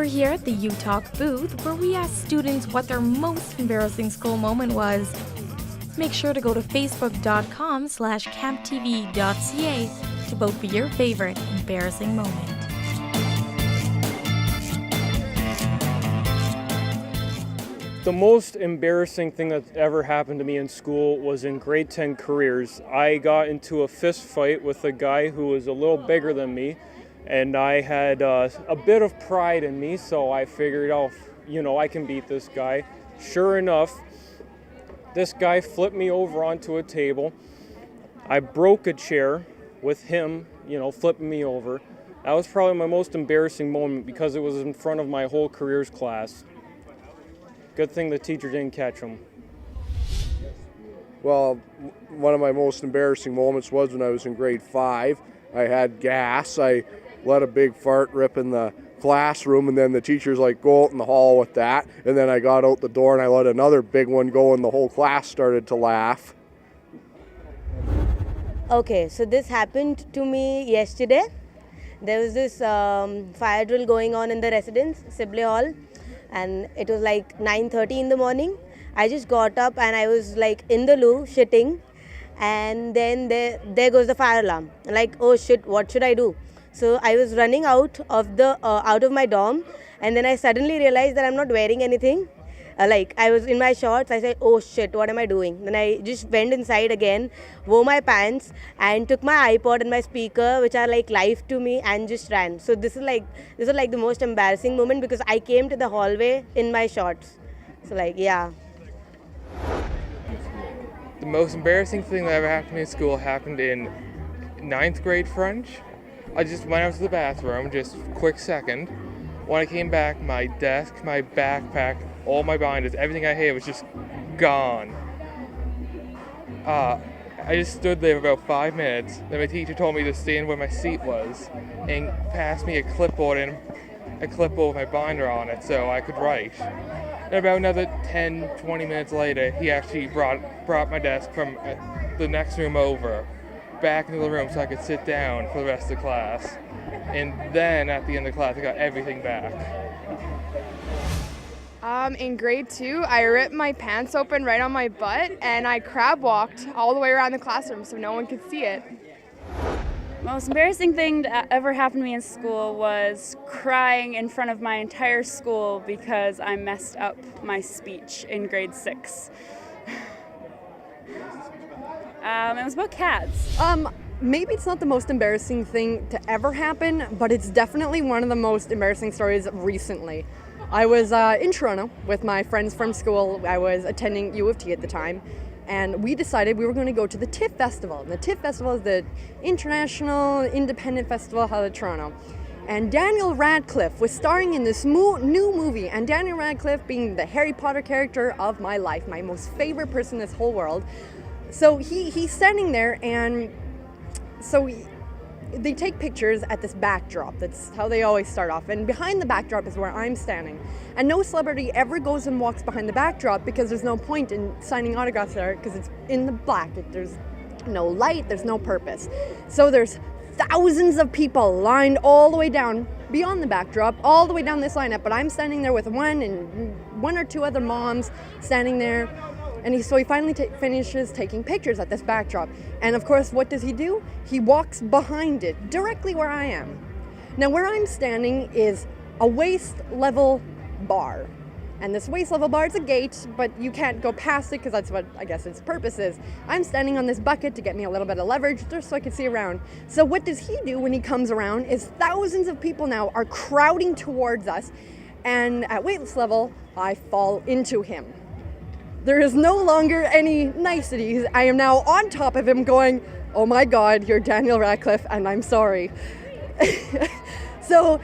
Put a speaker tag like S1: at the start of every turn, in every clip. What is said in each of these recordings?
S1: we're here at the uTalk booth where we ask students what their most embarrassing school moment was. Make sure to go to facebook.com/camptv.ca to vote for your favorite embarrassing moment.
S2: The most embarrassing thing that's ever happened to me in school was in grade 10 careers. I got into a fist fight with a guy who was a little bigger than me, and I had a bit of pride in me, so I figured, I can beat this guy. Sure enough, this guy flipped me over onto a table. I broke a chair with him, flipping me over. That was probably my most embarrassing moment because it was in front of my whole careers class. Good thing the teacher didn't catch him.
S3: Well, one of my most embarrassing moments was when I was in grade 5. I had gas. I let a big fart rip in the classroom, and then the teacher's like, go out in the hall with that. And then I got out the door and I let another big one go, and the whole class started to laugh.
S4: Okay, so this happened to me yesterday. There was this fire drill going on in the residence, Sibley Hall. And it was like 9:30 in the morning. I just got up and I was like in the loo shitting, and then there goes the fire alarm. Like, oh shit, what should I do? So I was running out of my dorm, and then I suddenly realized that I'm not wearing anything. I was in my shorts. I said, oh shit, what am I doing? Then I just went inside again, wore my pants, and took my iPod and my speaker, which are like life to me, and just ran. So this is the most embarrassing moment because I came to the hallway in my shorts. So yeah.
S5: The most embarrassing thing that ever happened to me in school happened in 9th grade French. I just went out to the bathroom, just quick second. When I came back, my desk, my backpack, all my binders, everything I had was just gone. I just stood there for about 5 minutes. Then my teacher told me to stand where my seat was and passed me a clipboard with my binder on it so I could write. And about another 10, 20 minutes later, he actually brought my desk from the next room over back into the room so I could sit down for the rest of the class. And then at the end of the class, I got everything back.
S6: In grade 2, I ripped my pants open right on my butt, and I crab walked all the way around the classroom so no one could see it.
S7: Most embarrassing thing that ever happened to me in school was crying in front of my entire school because I messed up my speech in grade 6. It was about cats.
S8: Maybe it's not the most embarrassing thing to ever happen, but it's definitely one of the most embarrassing stories recently. I was in Toronto with my friends from school. I was attending U of T at the time, and we decided we were going to go to the TIFF Festival. And the TIFF Festival is the International Independent Festival held in Toronto. And Daniel Radcliffe was starring in this new movie, and Daniel Radcliffe being the Harry Potter character of my life, my most favorite person in this whole world. So he's standing there, and they take pictures at this backdrop. That's how they always start off. And behind the backdrop is where I'm standing. And no celebrity ever goes and walks behind the backdrop because there's no point in signing autographs there because it's in the black. There's no light, there's no purpose. So there's thousands of people lined all the way down beyond the backdrop, all the way down this lineup. But I'm standing there with one or two other moms standing there. And so he finally finishes taking pictures at this backdrop. And of course, what does he do? He walks behind it, directly where I am. Now, where I'm standing is a waist-level bar. And this waist-level bar is a gate, but you can't go past it because that's what, I guess, its purpose is. I'm standing on this bucket to get me a little bit of leverage just so I can see around. So what does he do when he comes around is thousands of people now are crowding towards us. And at waist level, I fall into him. There is no longer any niceties. I am now on top of him going, oh my God, you're Daniel Radcliffe, and I'm sorry. So,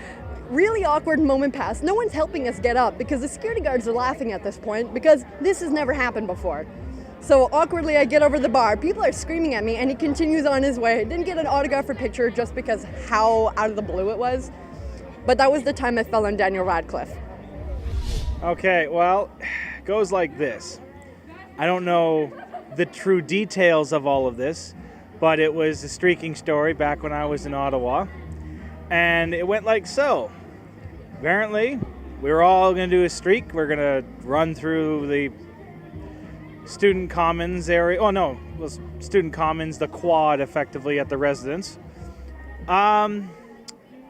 S8: really awkward moment passed. No one's helping us get up because the security guards are laughing at this point because this has never happened before. So awkwardly, I get over the bar. People are screaming at me, and he continues on his way. I didn't get an autograph or picture just because how out of the blue it was. But that was the time I fell on Daniel Radcliffe.
S9: Okay, well, it goes like this. I don't know the true details of all of this, but it was a streaking story back when I was in Ottawa, and it went like so. Apparently, we were all going to do a streak. We're going to run through the student commons area. Oh no, it was student commons, the quad effectively at the residence.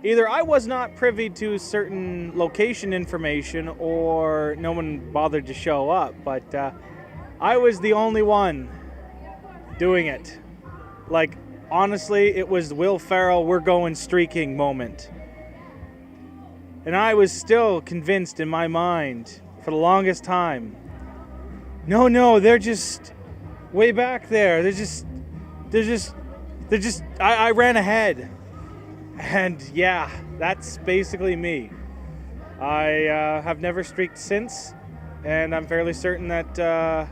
S9: Either I was not privy to certain location information or no one bothered to show up, but I was the only one doing it. Like, honestly, it was Will Ferrell, we're going streaking moment. And I was still convinced in my mind for the longest time, no, they're just way back there. I ran ahead. And yeah, that's basically me. I have never streaked since, and I'm fairly certain that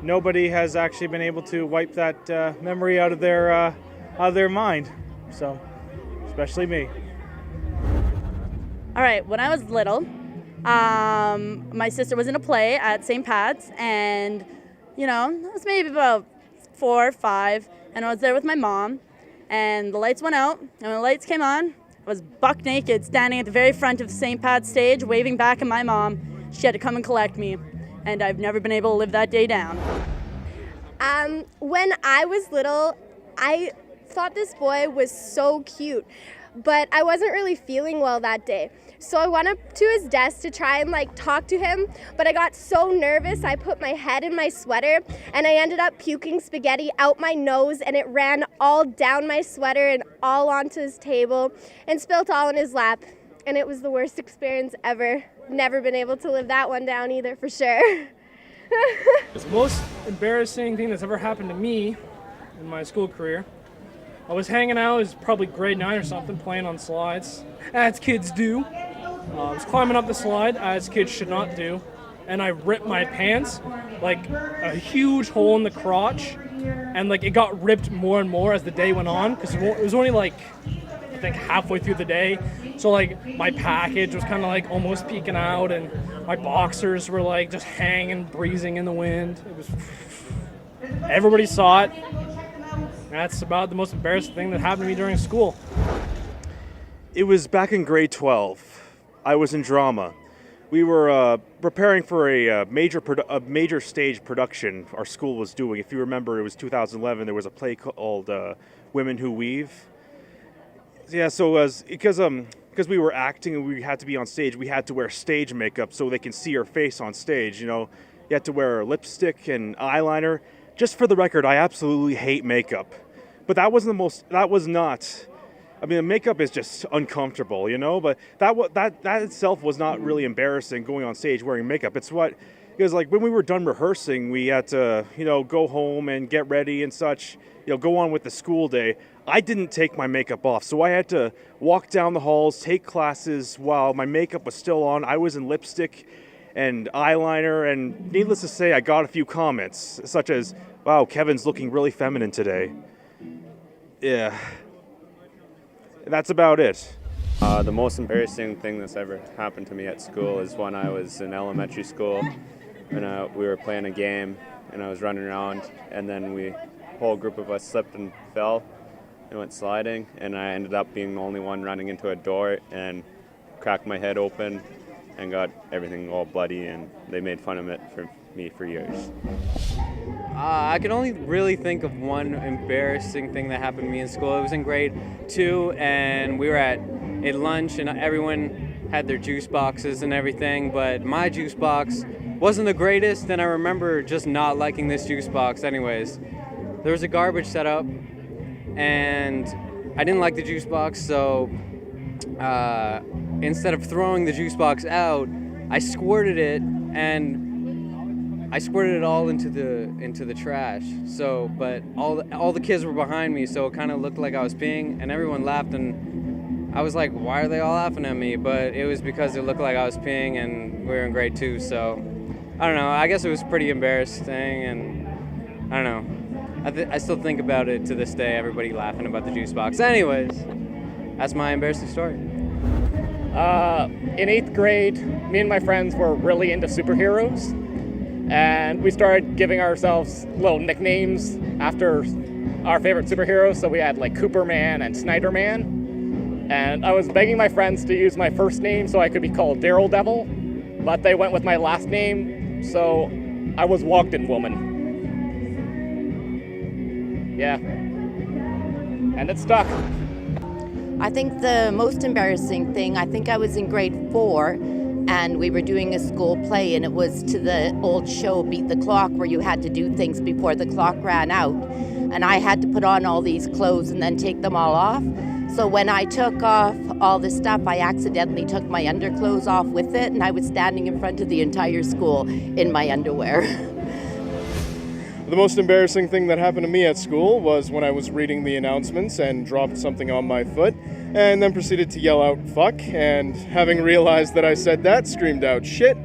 S9: nobody has actually been able to wipe that memory out of their mind. So, especially me.
S10: All right, when I was little, my sister was in a play at St. Pat's, and I was maybe about 4 or 5, and I was there with my mom, and the lights went out, and when the lights came on, I was buck naked, standing at the very front of St. Pat's stage, waving back at my mom. She had to come and collect me, and I've never been able to live that day down.
S11: When I was little, I thought this boy was so cute, but I wasn't really feeling well that day. So I went up to his desk to try and talk to him, but I got so nervous I put my head in my sweater and I ended up puking spaghetti out my nose, and it ran all down my sweater and all onto his table and spilt all in his lap. And it was the worst experience ever. Never been able to live that one down either, for sure.
S12: The most embarrassing thing that's ever happened to me in my school career, I was hanging out, it was probably grade 9 or something, playing on slides, as kids do. I was climbing up the slide, as kids should not do, and I ripped my pants, a huge hole in the crotch, and it got ripped more and more as the day went on, because it was only I think halfway through the day, so my package was kind of almost peeking out, and my boxers were just hanging, breezing in the wind. It was, everybody saw it. That's about the most embarrassing thing that happened to me during school.
S13: It was back in grade 12. I was in drama. We were preparing for a major stage production our school was doing. If you remember, it was 2011. There was a play called Women Who Weave. Yeah, so because we were acting and we had to be on stage, we had to wear stage makeup so they can see our face on stage. You had to wear lipstick and eyeliner. Just for the record, I absolutely hate makeup, but that was not. I mean, the makeup is just uncomfortable, but that itself was not really embarrassing going on stage wearing makeup. It's because when we were done rehearsing, we had to, go home and get ready and such, go on with the school day. I didn't take my makeup off, so I had to walk down the halls, take classes while my makeup was still on. I was in lipstick and eyeliner, and needless to say, I got a few comments, such as, wow, Kevin's looking really feminine today. Yeah. That's about it.
S14: The most embarrassing thing that's ever happened to me at school is when I was in elementary school, and we were playing a game, and I was running around, and then a whole group of us slipped and fell and went sliding, and I ended up being the only one running into a door and cracked my head open and got everything all bloody, and they made fun of it for me for years.
S15: I can only really think of one embarrassing thing that happened to me in school. It was in grade 2, and we were at lunch, and everyone had their juice boxes and everything, but my juice box wasn't the greatest, and I remember just not liking this juice box anyways. There was a garbage set up, and I didn't like the juice box, so instead of throwing the juice box out, I squirted it, and I squirted it all into the trash. So, but all the kids were behind me, so it kind of looked like I was peeing, and everyone laughed, and I was like, why are they all laughing at me? But it was because it looked like I was peeing, and we were in grade 2, so I don't know. I guess it was pretty embarrassing, and I don't know. I still think about it to this day, everybody laughing about the juice box. Anyways, that's my embarrassing story.
S16: In 8th grade, me and my friends were really into superheroes, and we started giving ourselves little nicknames after our favorite superheroes. So we had Cooperman and Snyderman. And I was begging my friends to use my first name so I could be called Daryl Devil, but they went with my last name, so I was Walkden Woman. Yeah. And it stuck.
S17: I think the most embarrassing thing, I think I was in grade 4 and we were doing a school play, and it was to the old show Beat the Clock, where you had to do things before the clock ran out. And I had to put on all these clothes and then take them all off. So when I took off all this stuff, I accidentally took my underclothes off with it, and I was standing in front of the entire school in my underwear.
S18: The most embarrassing thing that happened to me at school was when I was reading the announcements and dropped something on my foot, and then proceeded to yell out "fuck," and having realized that I said that, screamed out "shit,"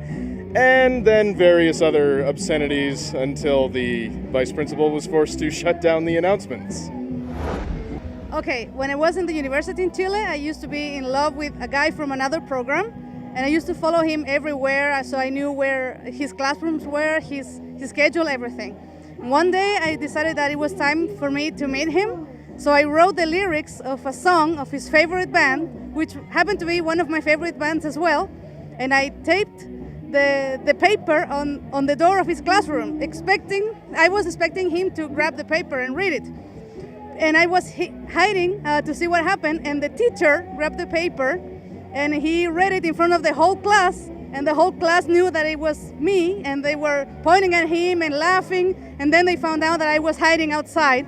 S18: and then various other obscenities until the vice principal was forced to shut down the announcements.
S19: Okay, when I was in the university in Chile, I used to be in love with a guy from another program, and I used to follow him everywhere, so I knew where his classrooms were, his schedule, everything. One day I decided that it was time for me to meet him, so I wrote the lyrics of a song of his favorite band, which happened to be one of my favorite bands as well, and I taped the paper on the door of his classroom, I was expecting him to grab the paper and read it. And I was hiding to see what happened, and the teacher grabbed the paper and he read it in front of the whole class, and the whole class knew that it was me, and they were pointing at him and laughing, and then they found out that I was hiding outside,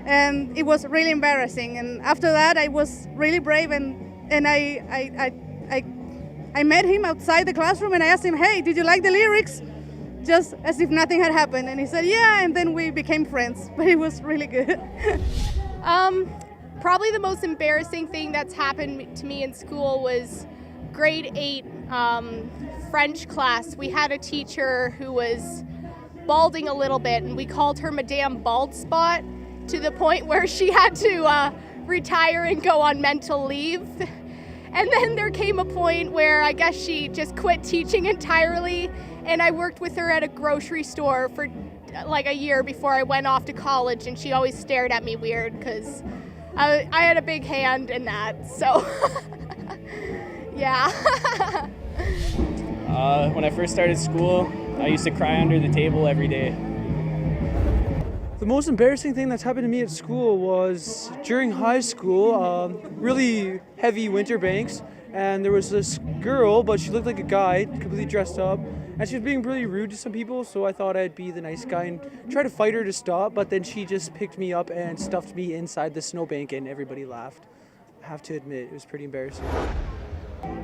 S19: and it was really embarrassing. And after that I was really brave, and I met him outside the classroom, and I asked him, "Hey, did you like the lyrics?" Just as if nothing had happened, and he said yeah, and then we became friends, but it was really good.
S20: Probably the most embarrassing thing that's happened to me in school was grade 8 French class. We had a teacher who was balding a little bit, and we called her Madame Bald Spot, to the point where she had to retire and go on mental leave. And then there came a point where I guess she just quit teaching entirely, and I worked with her at a grocery store for like a year before I went off to college, and she always stared at me weird because I had a big hand in that, so yeah.
S21: When I first started school, I used to cry under the table every day.
S22: The most embarrassing thing that's happened to me at school was during high school, really heavy winter banks, and there was this girl, but she looked like a guy, completely dressed up, and she was being really rude to some people, so I thought I'd be the nice guy and try to fight her to stop, but then she just picked me up and stuffed me inside the snowbank, and everybody laughed. I have to admit, it was pretty embarrassing.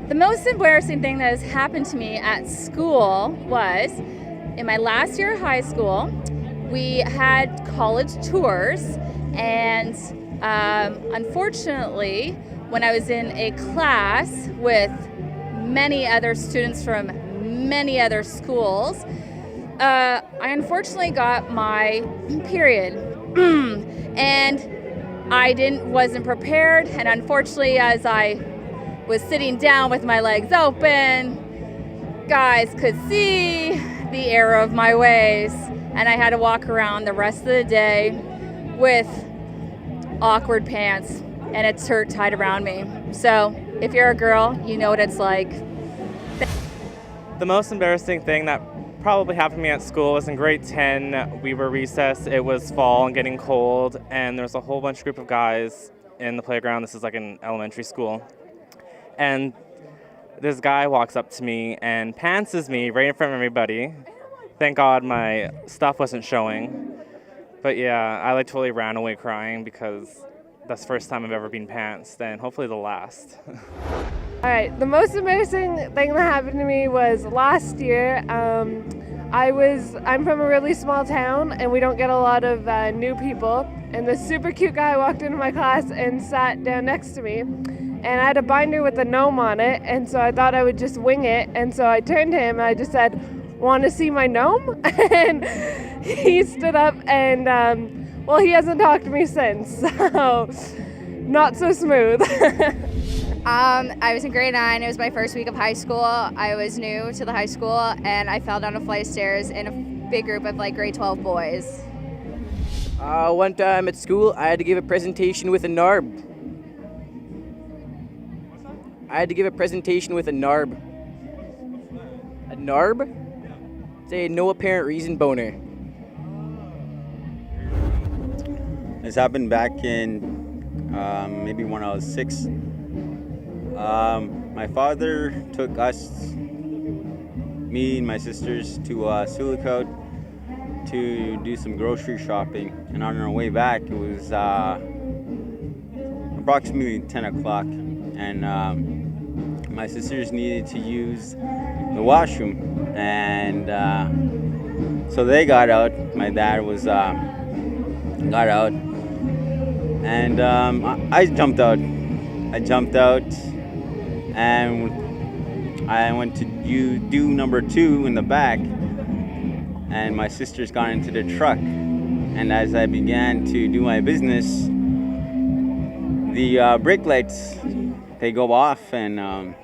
S23: The most embarrassing thing that has happened to me at school was in my last year of high school. We had college tours, and unfortunately, when I was in a class with many other students from many other schools, I unfortunately got my period, and I wasn't prepared, and unfortunately, as I was sitting down with my legs open, guys could see the error of my ways, and I had to walk around the rest of the day with awkward pants and a shirt tied around me. So if you're a girl, you know what it's like.
S24: The most embarrassing thing that probably happened to me at school was in grade 10. We were recessed, it was fall and getting cold, and there was a whole bunch of group of guys in the playground. This is like an elementary school. And this guy walks up to me and pantses me right in front of everybody. Thank God my stuff wasn't showing. But yeah, I totally ran away crying because that's the first time I've ever been pantsed, and hopefully the last.
S25: All right, the most embarrassing thing that happened to me was last year. I'm from a really small town, and we don't get a lot of new people. And this super cute guy walked into my class and sat down next to me. And I had a binder with a gnome on it, and so I thought I would just wing it. And so I turned to him and I just said, "Want to see my gnome?" And he stood up, and well, he hasn't talked to me since, so not so smooth.
S26: I was in grade 9. It was my first week of high school. I was new to the high school, and I fell down a flight of stairs in a big group of grade 12 boys.
S27: One time at school, I had to give a presentation with a NARB.
S1: I had to give a presentation with a NARB. A NARB? It's a no apparent reason boner.
S2: This happened back in maybe when I was 6. My father took us, me and my sisters, to Silicote to do some grocery shopping. And on our way back, it was approximately 10 o'clock. And my sisters needed to use the washroom. And so they got out. My dad got out. And I jumped out. And I went to do number 2 in the back, and my sisters got into the truck. And as I began to do my business, the brake lights, they go off, and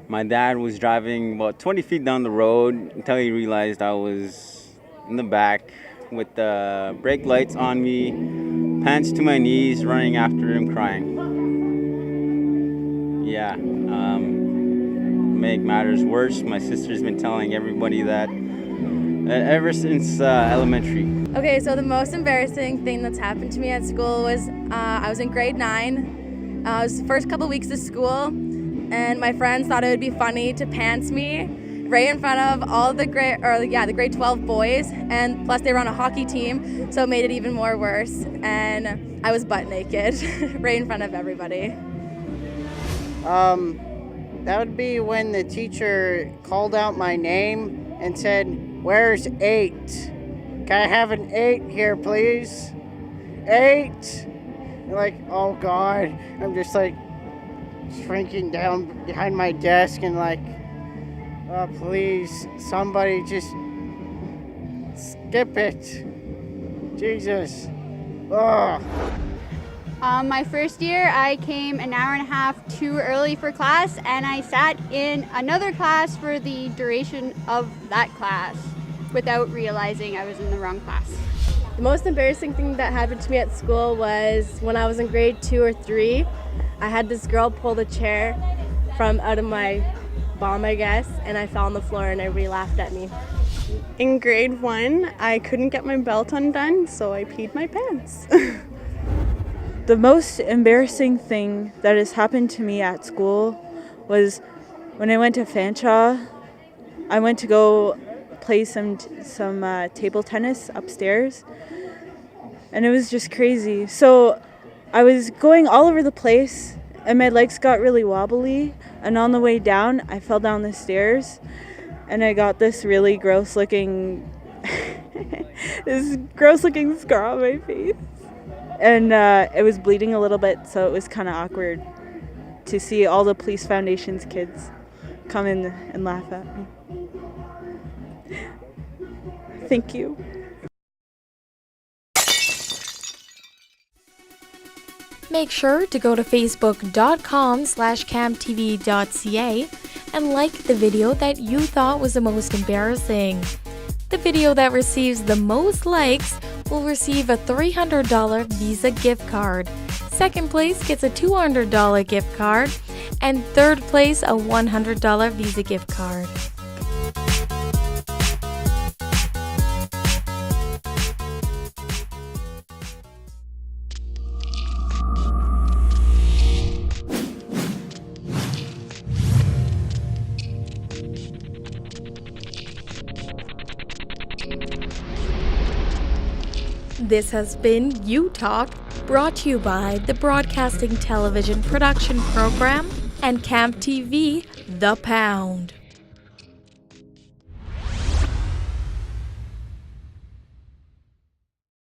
S2: my dad was driving about 20 feet down the road until he realized I was in the back with the brake lights on me, pants to my knees, running after him, crying. Yeah, make matters worse, my sister's been telling everybody that ever since elementary.
S10: Okay, so the most embarrassing thing that's happened to me at school was I was in grade 9. It was the first couple weeks of school, and my friends thought it would be funny to pants me right in front of all the grade 12 boys, and plus they were on a hockey team, so it made it even more worse. And I was butt naked right in front of everybody.
S3: That would be when the teacher called out my name and said, "Where's 8? Can I have an 8 here, please? 8?" And like, oh God, I'm just like shrinking down behind my desk and like, oh, please, somebody just skip it. Jesus. Ugh.
S4: My first year, I came an hour and a half too early for class, and I sat in another class for the duration of that class without realizing I was in the wrong class.
S11: The most embarrassing thing that happened to me at school was when I was in grade 2 or 3. I had this girl pull the chair from out of my bum, I guess, and I fell on the floor and everybody laughed at me.
S5: In grade 1, I couldn't get my belt undone, so I peed my pants.
S7: The most embarrassing thing that has happened to me at school was when I went to Fanshawe. I went to go play some table tennis upstairs, and it was just crazy. So I was going all over the place, and my legs got really wobbly, and on the way down, I fell down the stairs, and I got this really gross-looking scar on my face. And it was bleeding a little bit, so it was kind of awkward to see all the Police Foundation's kids come in and laugh at me. Thank you.
S6: Make sure to go to facebook.com/camptv.ca and like the video that you thought was the most embarrassing. The video that receives the most likes will receive a $300 Visa gift card. Second place gets a $200 gift card, and third place a $100 Visa gift card. This has been uTalk, brought to you by the Broadcasting Television Production Program and Camp TV, The Pound.